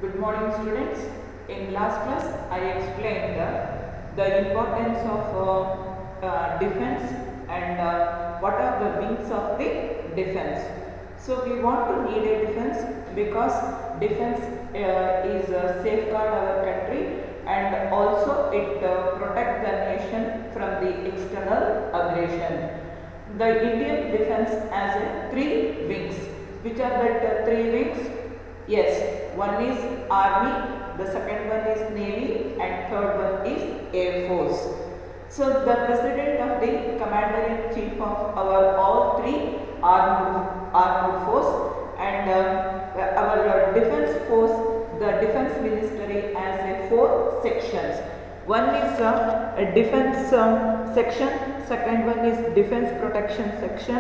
Good morning, students. In last class, I explained the importance of defense and what are the wings of the defense. So we want to need a defense because defense is safeguard our country and also it protect the nation from the external aggression. The Indian defense has three wings. Which are the three wings? Yes, one is Army, the second one is Navy and third one is Air Force. So the President of the Commander-in-Chief of our all three armed force and our defense force, the defense ministry has four sections. One is a defense section, second one is defense protection section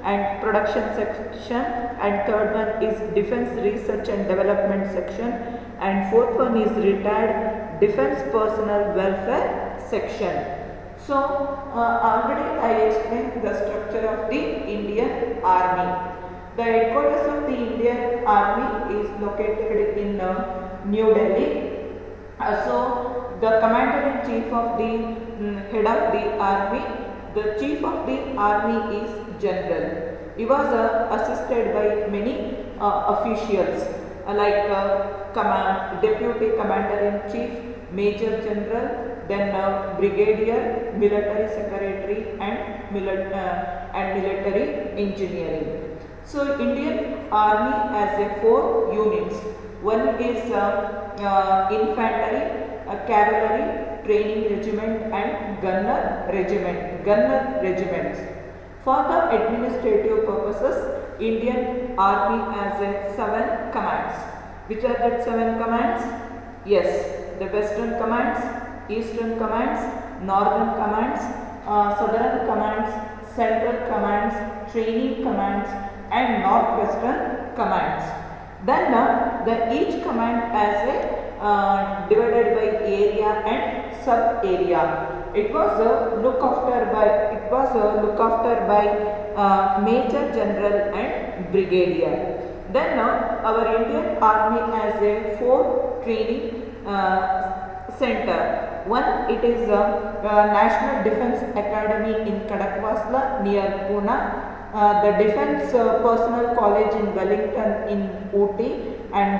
and production section, and third one is defense research and development section, and fourth one is retired defense personnel welfare section. So already I explained the structure of the Indian Army. The headquarters of the Indian Army is located in New Delhi. So the Commander-in-Chief of the head of the army, the chief of the army is general. He was assisted by many officials like deputy commander-in-chief, major general, then brigadier, military secretary and military engineering. So Indian army has four units. One is infantry, cavalry, training regiment and gunner regiments. For the administrative purposes, Indian Army has 7 commands. Which are the 7 commands? Yes, the Western commands, Eastern commands, Northern commands, Southern commands, Central commands, training commands and Northwestern commands. Then each command has a divided by area and sub area. It was looked after by major general and brigadier. Then our Indian Army has a 4 training center. One, it is National Defence Academy in Kadakwasla near Pune. The Defence Personnel College in Wellington in Ooty and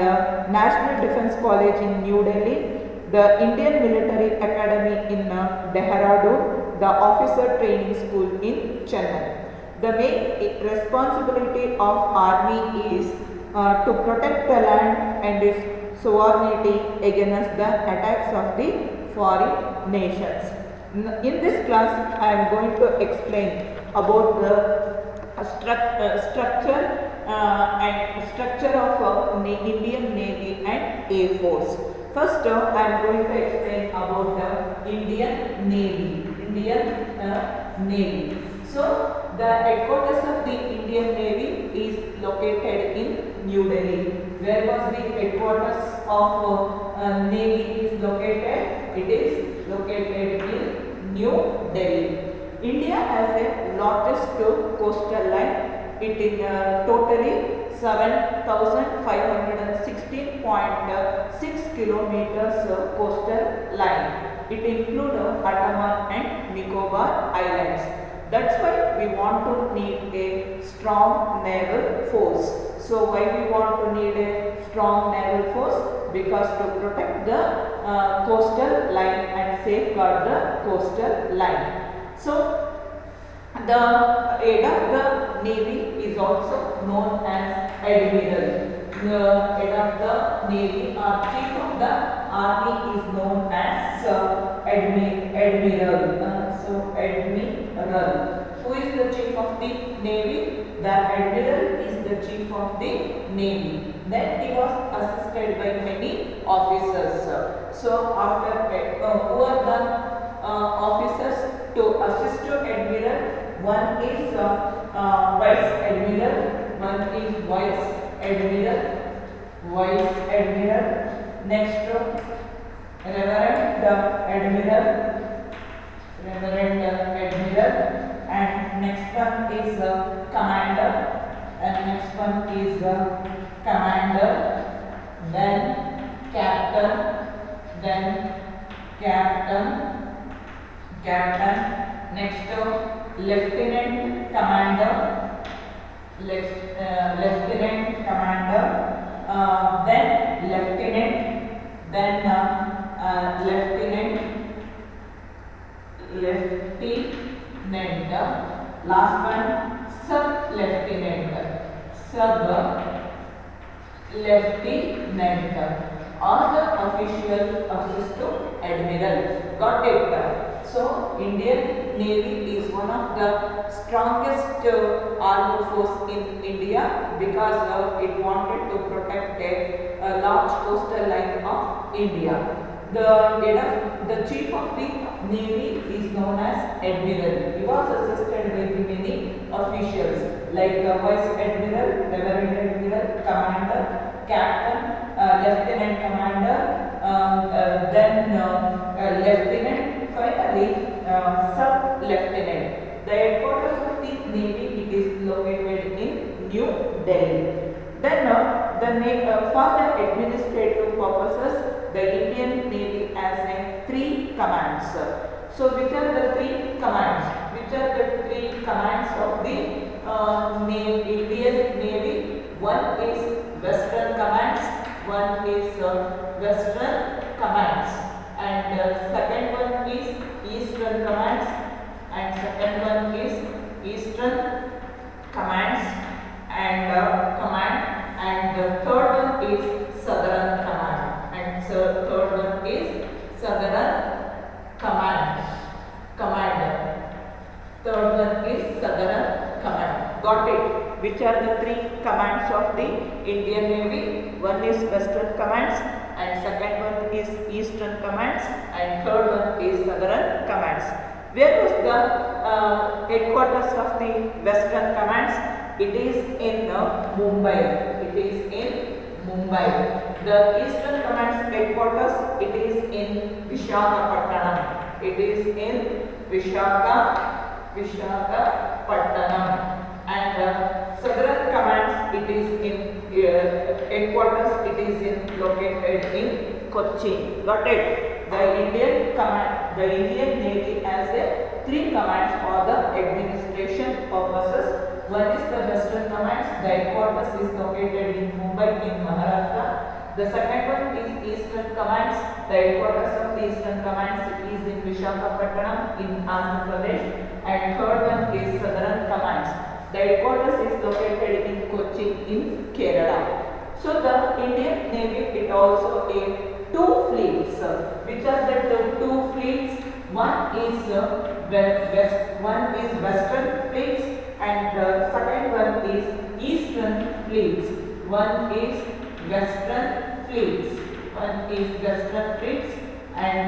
National Defence College in New Delhi, the Indian Military Academy in Dehradun, the Officer Training School in Chennai. The main responsibility of Army is to protect the land and its sovereignty against the attacks of the foreign nations. In this class, I am going to explain about the structure of Indian Navy and Air Force. First, I am going to explain about the Indian Navy. So, the headquarters of the Indian Navy is located in New Delhi. Where was the headquarters of Navy is located? It is located in New Delhi. India has a largest coastal line. It is totally 7,516.6 kilometers coastal line. It includes Andaman and Nicobar Islands. That's why we want to need a strong naval force. So why we want to need a strong naval force? Because to protect the coastal line and safeguard the coastal line. So, the head of the Navy is also known as Admiral. The head of the Navy or Chief of the Army is known as Admiral. Admiral. Who is the Chief of the Navy? The Admiral is the Chief of the Navy. Then he was assisted by many officers. So, after who are the officers to assist to Admiral? One is Vice Admiral, one is Vice Admiral, next Reverend Admiral, and next one is Commander, and next one is Commander, then captain, then captain, next lieutenant commander, lieutenant commander, then lieutenant, then lieutenant, last one sub lieutenant, all the officials assist to admiral. Got it? So Indian Navy is one of the strongest armed force in India because it wanted to protect a large coastal line of India. The chief of the Navy is known as Admiral. He was assisted by many officials like Vice Admiral, Reverend Admiral, Commander, Captain, Lieutenant Commander, then Lieutenant, finally Sub-Lieutenant. The headquarters of the Navy, it is located in New Delhi. Then for the administrative purposes, the Indian Navy has 3 commands. So which are the 3 commands? Which are the 3 commands of the Indian Navy? One is Western Commands, one is Western Commands, and second one is Eastern Commands, and second one is Eastern Commands and the third one is Southern Command, and third one is Southern Command. Third one is Southern Command. Got it? Which are the 3 commands of the Indian Navy? One is Western Commands, and second one is Eastern Commands, and third one is Southern Commands. Where was the headquarters of the Western Commands? It is in Mumbai. It is in Mumbai. The Eastern Command's headquarters, it is in Visakhapatnam. It is in Visakhapatnam. And Southern Commands, it is in headquarters, it is located in Kochi. Got it? The Indian Navy has 3 commands for the administration purposes. One is the Western Commands. The headquarters is located in Mumbai in Maharashtra. The second one is Eastern Commands. The headquarters of the Eastern Commands is in Visakhapatnam in Andhra Pradesh. And third one is Southern Commands. The headquarters is located in Kochi in Kerala. So the Indian Navy, it also has 2 fleets. Which are the 2 fleets? One is Western fleets, and the second one is Eastern fleets. One is Western fleets. And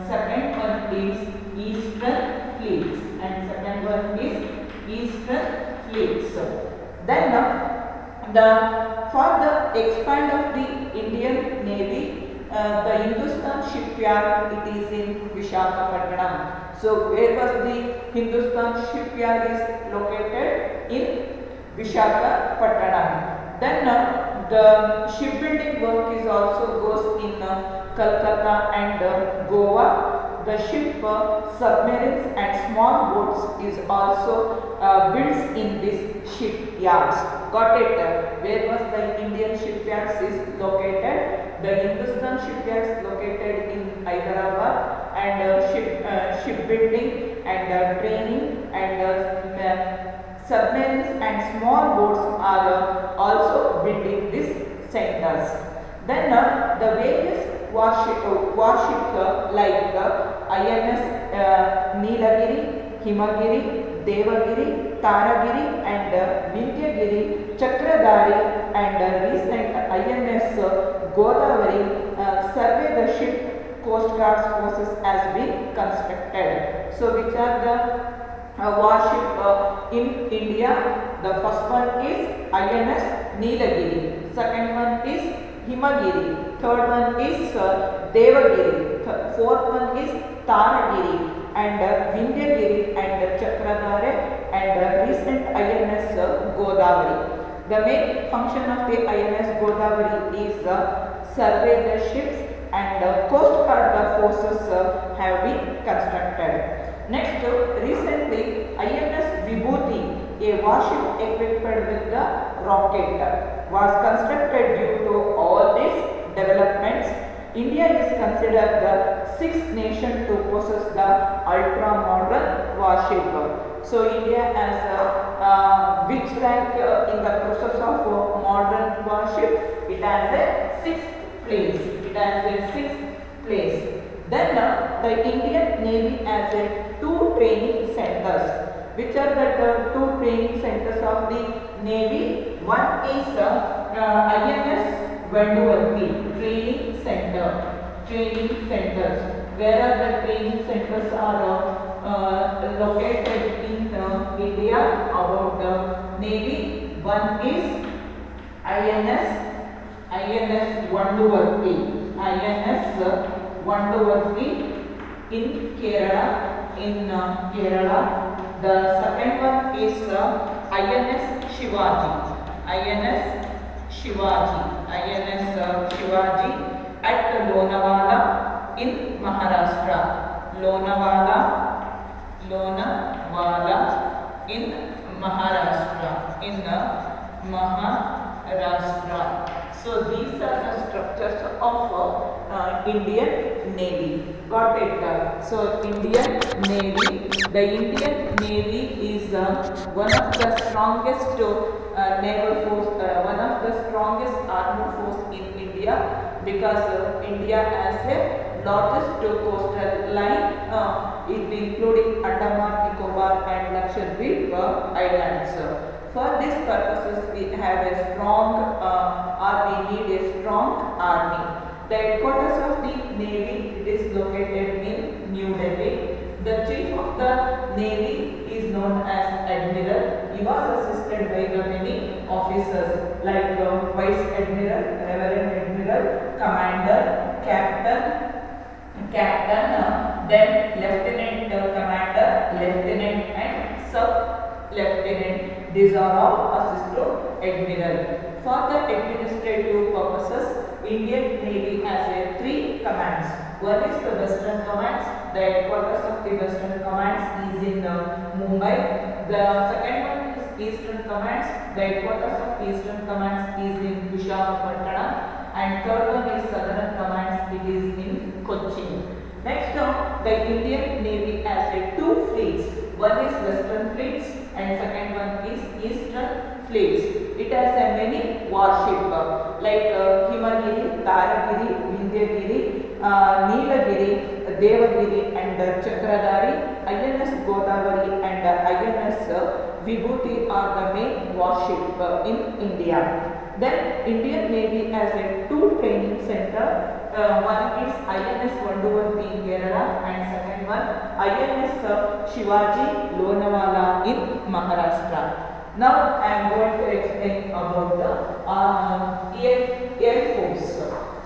second one is Eastern fleets. And second one is Eastern fleets. Then for the expand of the Indian Navy, the Hindustan shipyard, it is in Visakhapatnam. So where was the Hindustan shipyard is located? In Visakhapatnam. Then the shipbuilding work is also goes in Calcutta and Goa. The ship, submarines and small boats is also built in these shipyards. Got it? Where was the Indian shipyards is located? The Hindustan shipyards located in Hyderabad, and shipbuilding and training and submarines and small boats are also built in these centers. Then the various warship like INS Nilagiri, Himagiri, Devagiri, Taragiri and Vindyagiri, Chakradhari and recent INS Godavari survey the ship Coast Guard forces has been constructed. So which are the warship in India? The first one is INS Nilagiri, second one is Himagiri, third one is Devagiri, fourth one is Taragiri and Vindyagiri and Chakradhari and recent INS Godavari. The main function of the INS Godavari is survey the ships, and Coast Guard forces have been constructed. Next, recently INS Vibhuti, a warship equipped with the rocket, was constructed. Due to all these developments, India is considered the sixth nation to possess the ultra-modern warship. So India has which rank in the process of modern warship? It has a sixth place. It has a sixth place. Then the Indian Navy has two training centers. Which are the two training centers of the Navy? One is INS Vanduvati Training Center. Training centers. Where are the training centers are located in India about the Navy? One is INS Vanduvati. INS Vanduvati in Kerala. The second one is INS Shivaji. INS Shivaji at Lonavala in Maharashtra. Lonavala in Maharashtra. So these are the structures of Indian Navy. Got it? So Indian Navy. The Indian Navy is one of the strongest naval force, one of the strongest armed force in India, because India has a largest coastal line, including Andaman, Nicobar and Lakshadweep Islands. For these purposes, we have a strong we need a strong army. The headquarters of the Navy is located in New Delhi. The chief of the Navy is known as Admiral. He was assisted by the many officers like Vice Admiral, Reverend Admiral, Commander, Captain, then Lieutenant Commander, Lieutenant and Sub-Lieutenant. These are all assist to Admiral. For the administrative purposes, Indian Navy has three commands. One is the Western Command. The headquarters of the Western Command is in Mumbai. The second one is Eastern Command. The headquarters of Eastern Command is in Visakhapatnam. And third one is Southern Command. It is in Cochin. Next, the Indian Navy has two fleets. One is Western Fleets and second one is Eastern Fleets. It has many warships like Himagiri, Taragiri, Vindhyagiri, Nilagiri, Devagiri and Chakradari. INS Godavari and INS Vibhuti are the main warship in India. Then Indian Navy has two training center. One is INS Vanduvati in Kerala and second one INS Shivaji Lonavala in Maharashtra. Now I am going to explain about the Air Force.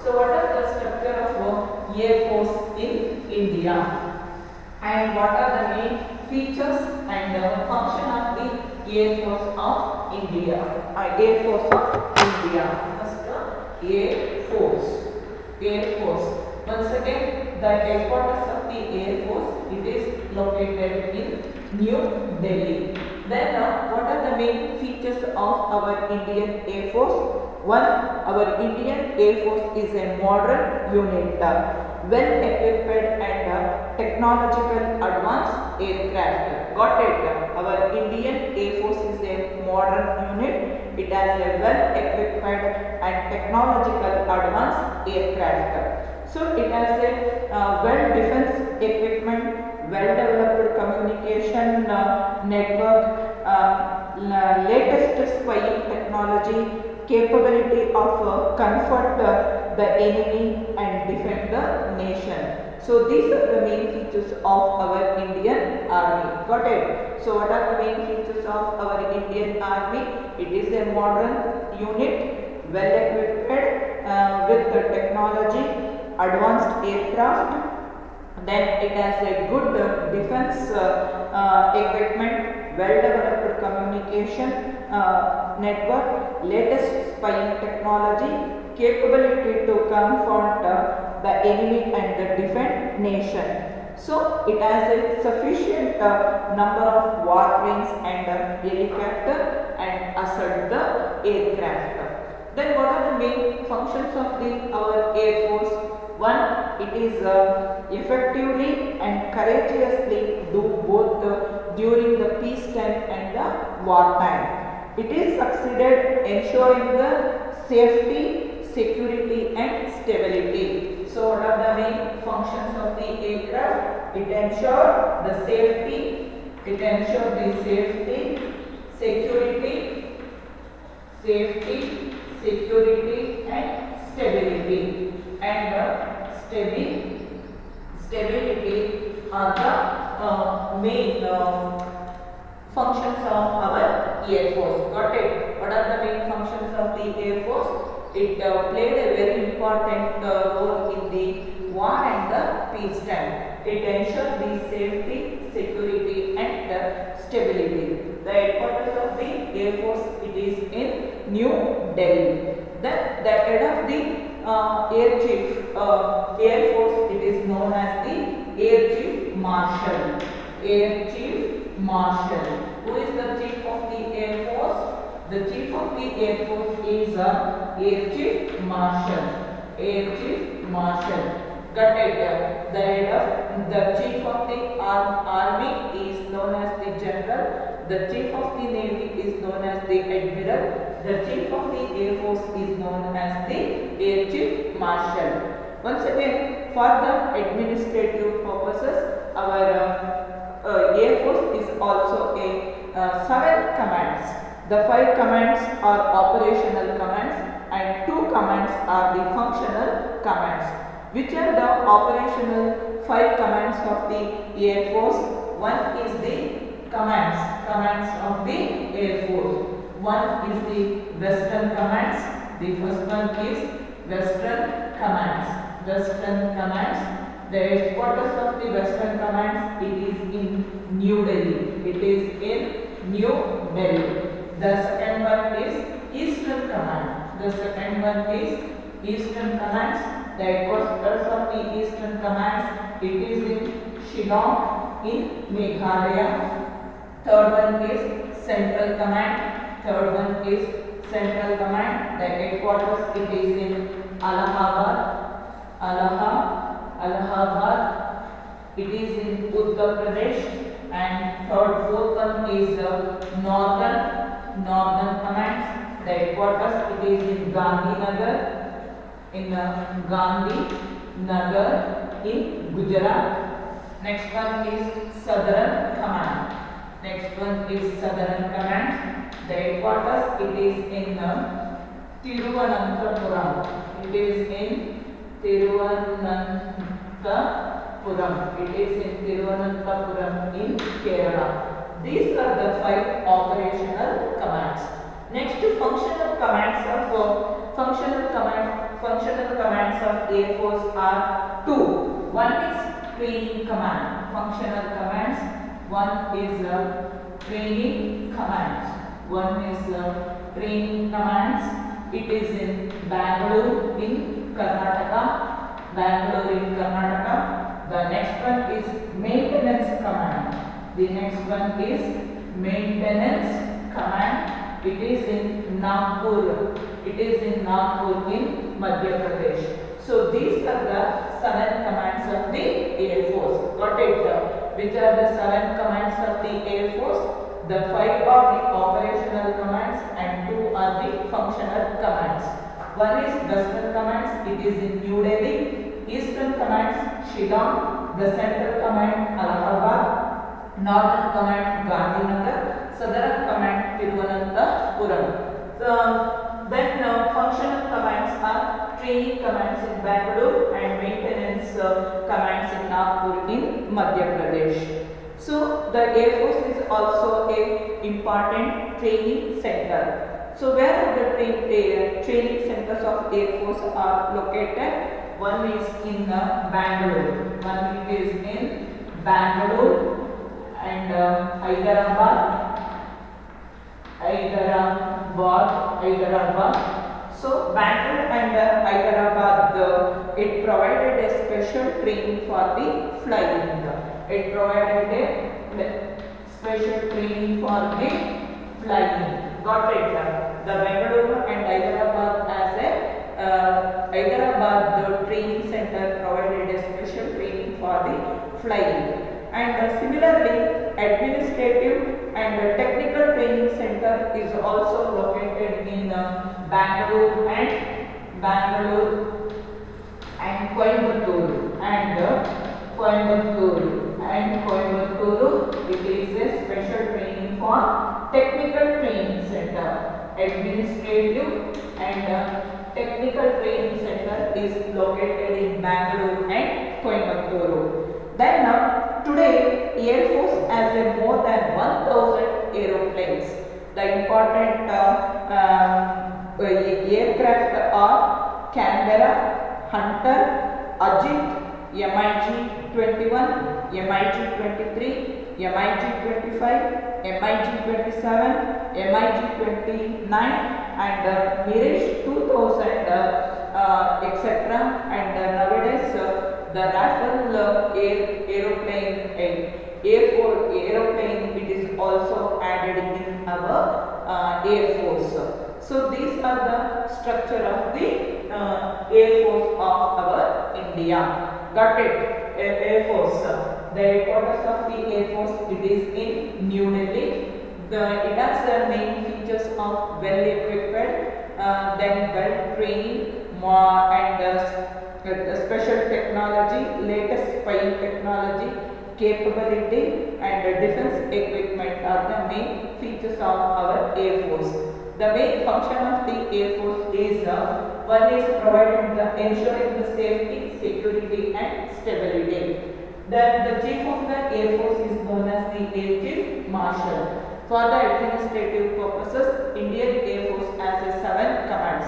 So what are the structure of Air Force in India and what are the main features and function of the Air Force of India? Air Force of India. First, Air Force. Air Force. Once again, the headquarters of the Air Force, it is located in New Delhi. Then what are the main features of our Indian Air Force? One, our Indian Air Force is a modern unit, well equipped and technological advanced aircraft. Got it? Our Indian Air Force is a modern unit. It has a well equipped and technological advanced aircraft. So it has a well defense equipment, well developed communication network, latest spying technology, capability of confront the enemy and defend the nation. So these are the main features of our Indian Army. Got it? So what are the main features of our Indian Army? It is a modern unit, well equipped with the technology, advanced aircraft. Then it has a good defense equipment, well developed communication network, latest spying technology, capability to confront the enemy and the defend nation. So it has a sufficient number of warplanes and helicopter and assault the aircraft. Then what are the main functions of our Air Force? One, it is effectively and courageously do both during the peacetime and the wartime. It is succeeded ensuring the safety, security and stability. So what are the main functions of the aircraft? It ensures the safety, security and stability. And stability are the main functions of our Air Force. Got it? What are the main functions of the Air Force? It played a very important role in the war and the peacetime. It ensured the safety, security and stability. The headquarters of the Air Force, it is in New Delhi. Then the head of the Air Chief Air Force, it is known as the Air Chief Marshal. Air Chief Marshal. Who is the Chief of the Air Force? The Chief of the Air Force is Air Chief Marshal. Air Chief Marshal. Got it? The head of the Chief of the Army is known as the General. The Chief of the Navy is known as the Admiral. The Chief of the Air Force is known as the Air Chief Marshal. Once again, for the administrative purposes, our Air Force is also a 7 commands. The 5 commands are operational commands and 2 commands are the functional commands. Which are the operational 5 commands of the Air Force? One is the commands of the Air Force. One is the Western Commands. The first one is Western Commands. The headquarters of the Western Commands, it is in New Delhi. The second one is Eastern Command. The headquarters of the Eastern Commands, it is in Shillong in Meghalaya. Third one is Central Command. The headquarters, it is in Allahabad. It is in Uttar Pradesh. And fourth one is Northern Commands. The headquarters, it is in Gandhinagar. In Gujarat. Next one is Southern Command. The headquarters, it is in Tiruvananthapuram. In Kerala. These are the 5 operational commands. Next, functional commands of Air Force are 2. One is training command. Functional commands. One is training commands. It is in Bangalore in Karnataka. The next one is maintenance command. It is in Nagpur. In Madhya Pradesh. So these are the 7 commands of the Air Force. Got it? Which are the 7 commands of the Air Force? The 5 are the operational commands and 2 are the functional commands. One is Western Commands. It is in New Delhi. Eastern Commands, Shillong. The Central Command, Allahabad. Northern Command, Gandhinagar. Southern Command, Tiruvananthapuram. Then functional commands are training commands in Bangalore and maintenance commands in Nagpur in Madhya Pradesh. So the Air Force is also a important training center. So where are the training centers of Air Force are located? One is in Bangalore. And Hyderabad, Hyderabad. So Bangalore and Hyderabad, it provided a special training for the flying. It provided a special training for the flying. Got it? The Bangalore and Hyderabad as a Hyderabad the training center provided a special training for the flying. And similarly, administrative and technical training center is also located in Bangalore and Coimbatore it is a special training for technical training center. Administrative and technical training center is located in Bangalore and Coimbatore. Then today Air Force has a more than 1000 aeroplanes. The important aircraft are Canberra, Hunter, Ajit, MiG-21, MiG-23, MiG-25, MiG-27, MiG-29 and Mirage 2000 etc. And nowadays the Rafale aeroplane Air Force aeroplane it is also added in our Air Force. So these are the structure of the Air Force of our India. Got it? Air Force. The headquarters of the Air Force it is in New Delhi. It has the main features of well equipped, then well training and special technology, latest spying technology, capability and defense equipment are the main features of our Air Force. The main function of the Air Force is one is providing ensuring the safety, security and stability. Then the chief of the Air Force is known as the Air Chief Marshal. For the administrative purposes, Indian Air Force has 7 commands.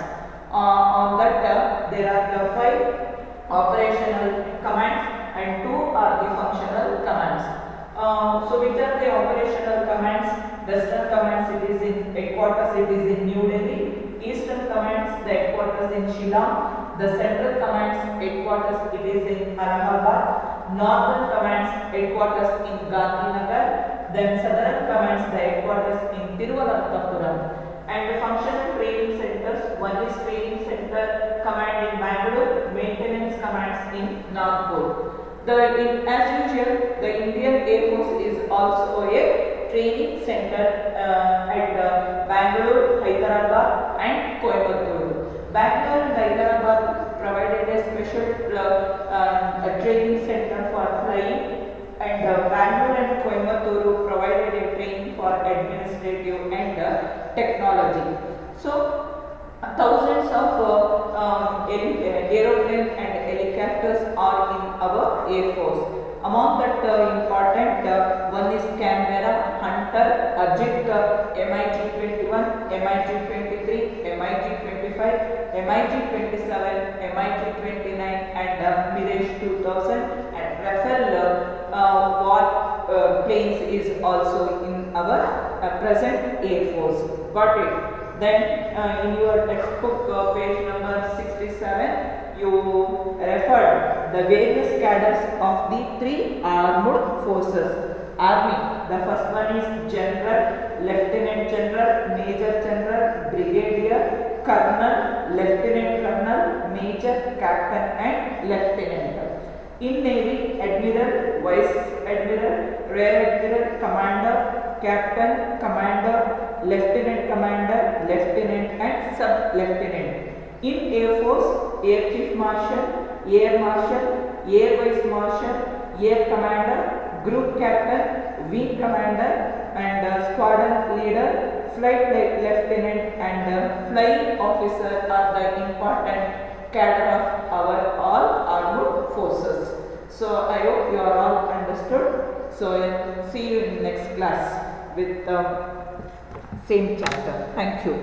On that there are 5 operational commands and 2 are the functional commands. So which are the operational commands? Western Commands it is in headquarters it is in New Delhi. Eastern Commands the headquarters in Shillong. The Central Commands headquarters it is in Allahabad. Northern Commands headquarters in Gandhinagar. Then Southern Commands the headquarters in Thiruvananthapuram. And the functional training centers, one is training center command in Bangalore, maintenance commands in Nagpur. As usual, the Indian Air Force is also a training center at Bangalore, Hyderabad and Coimbatore. Bangalore and Hyderabad provided a special training center for flying, and Bangalore and Coimbatore provided a training for administrative and technology. So thousands of aeroplanes and helicopters are in our Air Force. Among that important one is Canberra, Hunter, Ajit, MiG-21, MiG-23, MiG-25, MiG-27, MiG-29 and Mirage 2000 and Rafale war planes is also in our present Air Force. Got it? Then in your textbook page number 67 you referred the various cadres of the 3 armed forces. Army, the first one is General, Lieutenant General, Major General, Brigadier, Colonel, Lieutenant Colonel, Major, Captain and Lieutenant. In Navy, Admiral, Vice Admiral, Rear Admiral, Commander, Captain, Commander, Lieutenant Commander, Lieutenant and Sub-Lieutenant. In Air Force, Air Chief Marshal, Air Marshal, Air Vice Marshal, Air Commander, Group Captain, Wing Commander and Squadron Leader, Flight Lieutenant and Flying Officer are the important cadre of our all armed forces. So I hope you are all understood. So see you in next class with the same chapter. Thank you.